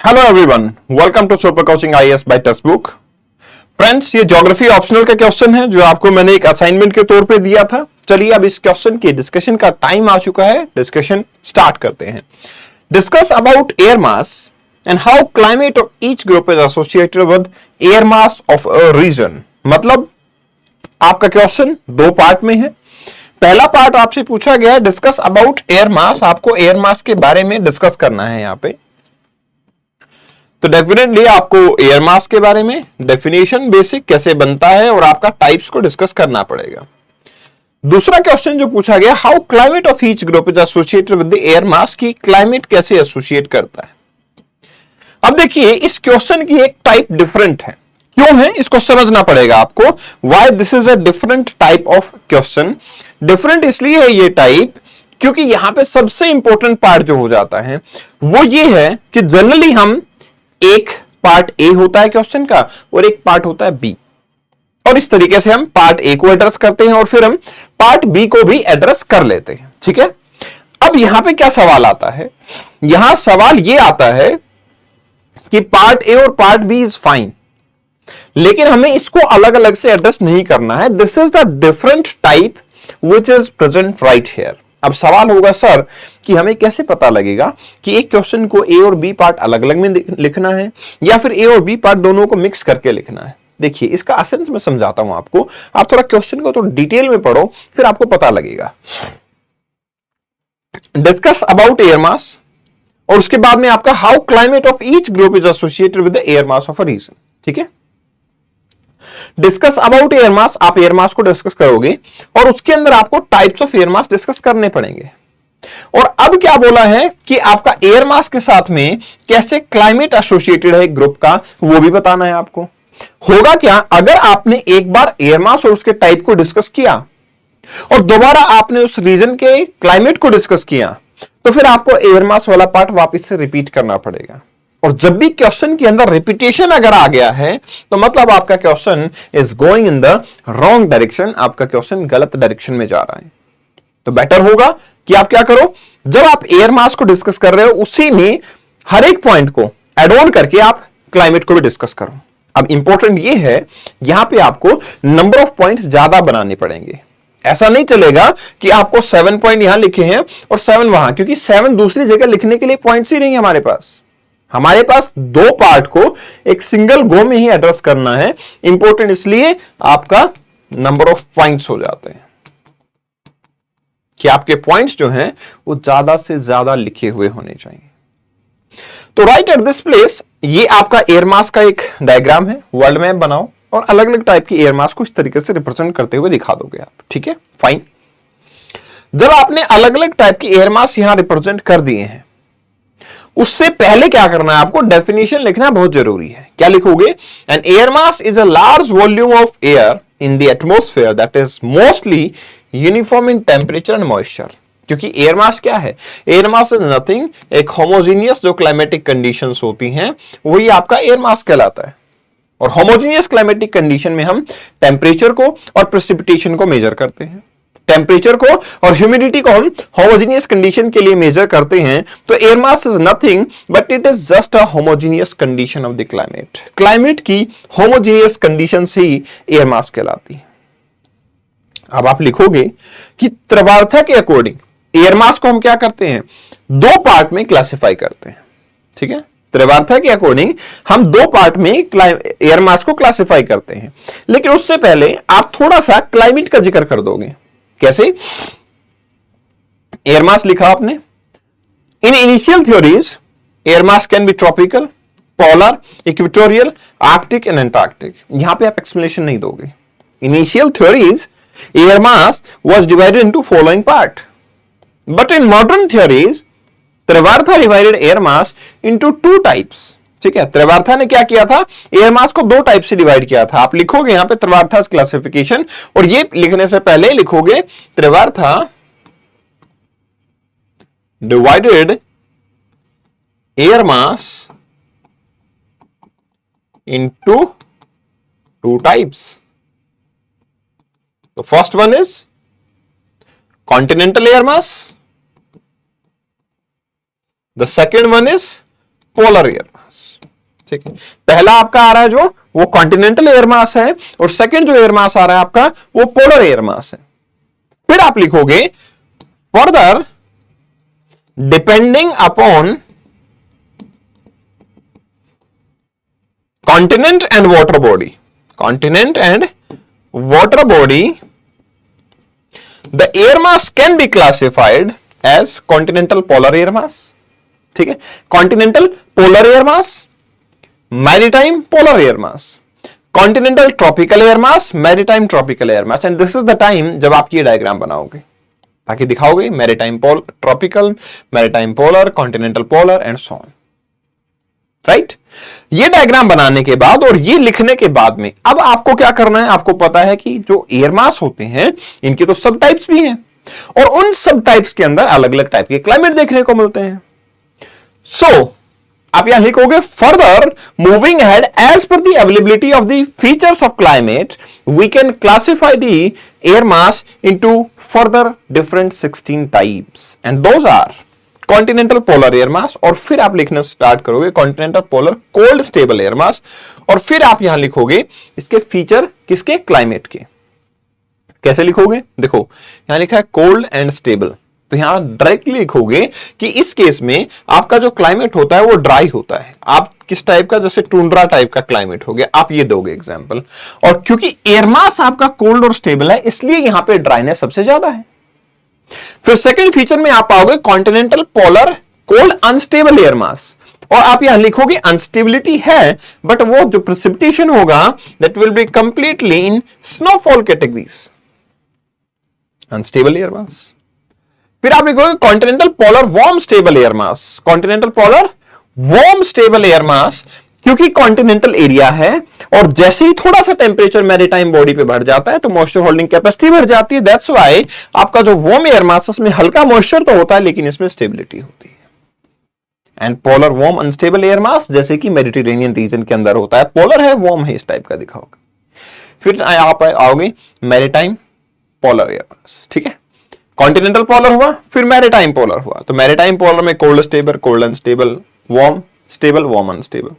Hello everyone, welcome to super coaching IAS by textbook. Friends, ये geography optional का question है जो आपको मैंने एक असाइनमेंट के तौर पे दिया था। चलिए अब इस क्वेश्चन की डिस्कशन का टाइम आ चुका है। डिस्कशन स्टार्ट करते हैं। Discuss about air mass and how climate of each group is associated with air mass of a region. मतलब आपका क्वेश्चन दो पार्ट में है। पहला पार्ट आपसे पूछा गया है डिस्कस अबाउट एयर मास। आपको एयर मास के बारे में डिस्कस करना है यहां पे। तो डेफिनेटली आपको एयर मास के बारे में डेफिनेशन, बेसिक कैसे बनता है और आपका टाइप्स को डिस्कस करना पड़ेगा। दूसरा क्वेश्चन जो पूछा गया, how climate of each group is associated with the air मास, की क्लाइमेट कैसे एसोसिएट करता है। अब देखिए, इस क्वेश्चन की एक टाइप डिफरेंट है। क्यों है, इसको समझना पड़ेगा आपको। Why this is a different type of question. Different इसलिए है ये टाइप क्योंकि यहां पे सबसे इंपॉर्टेंट पार्ट जो हो जाता है वो ये है कि जनरली हम एक पार्ट ए होता है क्वेश्चन का और एक पार्ट होता है बी, और इस तरीके से हम पार्ट ए को एड्रेस करते हैं और फिर हम पार्ट बी को भी एड्रेस कर लेते हैं। ठीक है। अब यहां पे क्या सवाल आता है, यहां सवाल ये आता है कि पार्ट ए और पार्ट बी इज फाइन, लेकिन हमें इसको अलग अलग से एड्रेस नहीं करना है। This is the different type which is present right here. अब सवाल होगा सर कि हमें कैसे पता लगेगा कि एक क्वेश्चन को ए और बी पार्ट अलग अलग में लिखना है या फिर ए और बी पार्ट दोनों को मिक्स करके लिखना है। देखिए, इसका एसेंस मैं समझाता हूं आपको। आप थोड़ा क्वेश्चन को थोड़ा डिटेल में पढ़ो, फिर आपको पता लगेगा। डिस्कस अबाउट एयर मास और उसके बाद में आपका how climate of each group is associated with the air mass of a region. ठीक है। डिस्कस अबाउट एयर मास, आप एयर मास को डिस्कस करोगे और उसके अंदर आपको types of air mass discuss करने पड़ेंगे। और अब क्या बोला है कि आपका एयर मास के साथ में कैसे क्लाइमेट एसोसिएटेड है ग्रुप का, वो भी बताना है आपको। होगा क्या, अगर आपने एक बार एयर मास और उसके टाइप को डिस्कस किया और दोबारा आपने उस रीजन के क्लाइमेट को डिस्कस किया, तो फिर आपको एयर मास वाला पार्ट वापस से रिपीट करना पड़ेगा। और जब भी क्वेश्चन के अंदर रिपीटेशन अगर आ गया है तो मतलब आपका question is going in the wrong direction, आपका क्वेश्चन गलत डायरेक्शन में जा रहा है। तो बेटर होगा कि आप क्या करो, जब आप एयर मास को डिस्कस कर रहे हो उसी में हर एक पॉइंट को एड ऑन करके आप क्लाइमेट को भी डिस्कस करो। अब इंपॉर्टेंट ये है, यहां पे आपको नंबर ऑफ पॉइंट ज्यादा बनाने पड़ेंगे। ऐसा नहीं चलेगा कि आपको 7 पॉइंट यहां लिखे हैं और 7 वहां, क्योंकि 7 दूसरी जगह लिखने के लिए पॉइंट्स ही नहीं है हमारे पास। हमारे पास दो पार्ट को एक सिंगल गो में ही एड्रेस करना है। इंपॉर्टेंट इसलिए आपका नंबर ऑफ पॉइंट्स हो जाते हैं कि आपके पॉइंट्स जो हैं वो ज्यादा से ज्यादा लिखे हुए होने चाहिए। तो राइट एट दिस प्लेस, ये आपका एयर मास का एक डायग्राम है। वर्ल्ड मैप बनाओ और अलग अलग टाइप की एयर मास को इस तरीके से रिप्रेजेंट करते हुए दिखा दोगे आप। ठीक है, फाइन। जब आपने अलग अलग टाइप की एयर मास यहां रिप्रेजेंट कर दिए हैं, उससे पहले क्या करना है, आपको डेफिनेशन लिखना बहुत जरूरी है। क्या लिखोगे, an air mass is a large volume of air in the atmosphere that is mostly uniform in temperature and moisture. क्योंकि एयर मास क्या है, एयर मास इज नथिंग, एक होमोजीनियस जो क्लाइमेटिक कंडीशंस होती हैं वही आपका एयर मास कहलाता है। और होमोजीनियस क्लाइमेटिक कंडीशन में हम टेम्परेचर को और प्रेसिपिटेशन को मेजर करते हैं। टेम्परेचर को और ह्यूमिडिटी को हम होमोजीनियस कंडीशन के लिए मेजर करते हैं। तो air mass is nothing but it is just a homogeneous condition of the climate. Climate की होमोजीनियस कंडीशन से ही एयर मास कहलाती है। अब आप लिखोगे कि त्रिवार्था के अकॉर्डिंग एयर मास को हम क्या करते हैं, दो पार्ट में क्लासिफाई करते हैं। ठीक है, त्रिवार्था के अकॉर्डिंग हम दो पार्ट में एयर मास को क्लासिफाई करते हैं। लेकिन उससे पहले आप थोड़ा सा क्लाइमेट का जिक्र कर दोगे। कैसे, एयर मास लिखा आपने, in initial theories air mass can be tropical, polar, equatorial, arctic and antarctic. यहां पे आप एक्सप्लेनेशन नहीं दोगे। Initial theories air mass was divided into following part, but in modern theories Trewartha divided air mass into 2 types. ठीक है, त्रिवार्था ने क्या किया था, एयर मास को 2 टाइप से डिवाइड किया था। आप लिखोगे यहां पे त्रिवार्था क्लासिफिकेशन, और ये लिखने से पहले लिखोगे Trewartha divided air mass into 2 types. तो first one is continental air mass, the second one is polar air mass. ठीक है, पहला आपका आ रहा है जो वो कॉन्टिनेंटल एयर मास है, और सेकंड जो एयर मास आ रहा है आपका वो पोलर एयर मास है। फिर आप लिखोगे further depending upon continent and water body, continent and water body, the air mass can be classified as continental polar air mass, ठीक है, continental polar air mass, maritime polar air mass, continental tropical air mass, maritime tropical air mass, and this is the time जब आप ये diagram बनाओगे ताकि दिखाओगे maritime tropical, maritime polar, continental polar and so on, right. ये diagram बनाने के बाद और ये लिखने के बाद में अब आपको क्या करना है, आपको पता है कि जो एयर मास होते हैं इनके तो सब टाइप्स भी हैं, और उन सब टाइप्स के अंदर अलग अलग टाइप के क्लाइमेट देखने को मिलते हैं। सो आप यहां लिखोगे further moving head as per the availability of the features of climate we can classify the air mass into further different 16 types, and those are continental polar air mass, और फिर आप लिखना स्टार्ट करोगे continental polar cold stable air mass, और फिर आप यहां लिखोगे इसके फीचर किसके, क्लाइमेट के। कैसे लिखोगे, देखो यहां लिखा है कोल्ड एंड स्टेबल, तो यहां डायरेक्टली लिखोगे कि इस केस में आपका जो क्लाइमेट होता है वो ड्राई होता है। आप किस टाइप का, जैसे टुंड्रा टाइप का क्लाइमेट हो गया, आप ये दोगे एग्जांपल, और क्योंकि एयर मास आपका कोल्ड और स्टेबल है इसलिए यहां पे ड्राइनेस सबसे ज्यादा है। फिर सेकंड फीचर में आप पाओगे continental polar cold unstable air mass, और आप यहां लिखोगे अनस्टेबिलिटी है बट वो जो प्रेसिपिटेशन होगा that will be completely in snowfall categories, unstable air mass. फिर आप लिखोगे continental polar warm stable air मास, continental polar warm stable air मास, क्योंकि कॉन्टिनेंटल एरिया है और जैसे ही थोड़ा सा टेम्परेचर मैरीटाइम बॉडी पे बढ़ जाता है तो मॉइस्चर होल्डिंग कैपेसिटी बढ़ जाती है, दैट्स व्हाई आपका जो वार्म एयर मास में हल्का मॉइस्चर तो होता है लेकिन इसमें स्टेबिलिटी होती है। And polar warm unstable air mass जैसे कि मेडिटेरेनियन रीजन के अंदर होता है, पोलर है वार्म है इस टाइप का दिखाओगे। फिर आप आओगे मैरीटाइम पोलर एयर मास, ठीक है, कॉन्टिनेंटल पोलर हुआ, फिर मैरीटाइम पोलर हुआ, तो मैरीटाइम पोलर में cold stable, cold unstable, warm stable, warm unstable.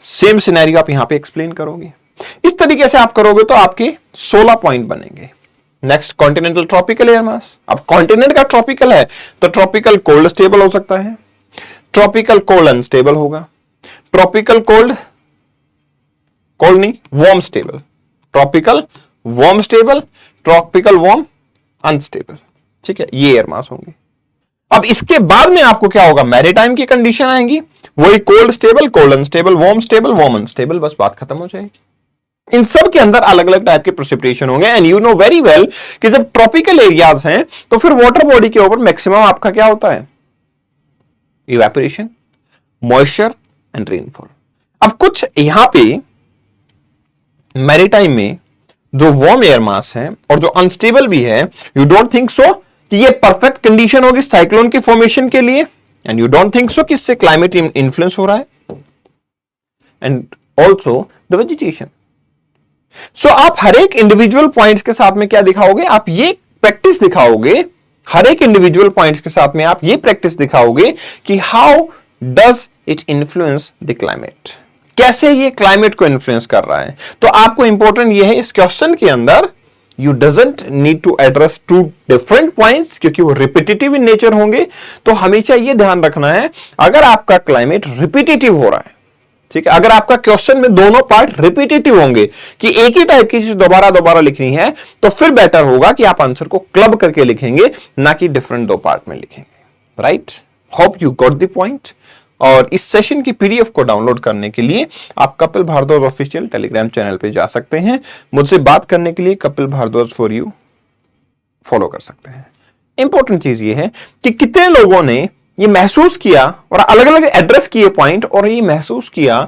Same scenario आप यहां पे एक्सप्लेन करोगे। इस तरीके से आप करोगे तो आपके 16 पॉइंट बनेंगे। Next continental tropical air mass, अब कॉन्टिनेंट का ट्रॉपिकल है तो ट्रॉपिकल कोल्ड स्टेबल हो सकता है, ट्रॉपिकल कोल्ड अनस्टेबल होगा, ट्रॉपिकल कोल्ड कोल्ड नहीं warm stable, tropical warm stable, tropical warm unstable, ठीक है, ये एयर मास होंगे। अब इसके बाद में आपको क्या होगा, मैरीटाइम की कंडीशन आएंगी, वही cold stable, cold unstable, warm stable, warm unstable, बस बात खत्म हो जाएगी। इन सब के अंदर अलग अलग टाइप के प्रेसिपिटेशन होंगे, and you know very well कि जब ट्रॉपिकल एरियाज हैं तो फिर वाटर बॉडी के ऊपर मैक्सिमम आपका क्या होता है, इवेपोरेशन, मॉइस्चर एंड रेनफॉल। अब कुछ यहां पे मैरीटाइम में जो वार्म एयर मास है और जो अनस्टेबल भी है, यू डोंट थिंक सो कि ये परफेक्ट कंडीशन होगी साइक्लोन के फॉर्मेशन के लिए, and you don't think so कि इससे क्लाइमेट इन्फ्लुएंस हो रहा है, एंड ऑल्सो द वेजिटेशन। सो आप हर एक इंडिविजुअल पॉइंट्स के साथ में क्या दिखाओगे, आप ये प्रैक्टिस दिखाओगे, हर एक इंडिविजुअल पॉइंट्स के साथ में आप ये प्रैक्टिस दिखाओगे कि how does it influence the climate, कैसे ये क्लाइमेट को इन्फ्लुएंस कर रहा है। तो आपको इंपॉर्टेंट ये है इस क्वेश्चन के अंदर you doesn't need to address two different points क्योंकि वो रिपीटेटिव इन नेचर होंगे। तो हमेशा ये ध्यान रखना है अगर आपका क्लाइमेट रिपीटेटिव हो रहा है, ठीक है, अगर आपका क्वेश्चन में दोनों पार्ट रिपीटेटिव होंगे कि एक ही टाइप की चीज दोबारा दोबारा लिखनी है, तो फिर बेटर होगा कि आप आंसर को क्लब करके लिखेंगे ना कि डिफरेंट दो पार्ट में लिखेंगे। Right, hope you got the point. और इस सेशन की पीडीएफ को डाउनलोड करने के लिए आप Kapil Bharadwaj official Telegram channel पे जा सकते हैं। मुझसे बात करने के लिए Kapil Bharadwaj for you follow कर सकते हैं। इंपॉर्टेंट चीज ये है कि कितने लोगों ने ये महसूस किया और अलग अलग एड्रेस किए पॉइंट और ये महसूस किया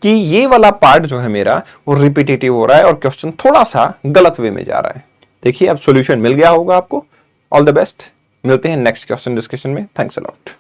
कि ये वाला पार्ट जो है मेरा वो रिपीटेटिव हो रहा है और क्वेश्चन थोड़ा सा गलत वे में जा रहा है। देखिए अब सॉल्यूशन मिल गया होगा आपको। ऑल द बेस्ट, मिलते हैं नेक्स्ट क्वेश्चन डिस्कशन में। Thanks a lot.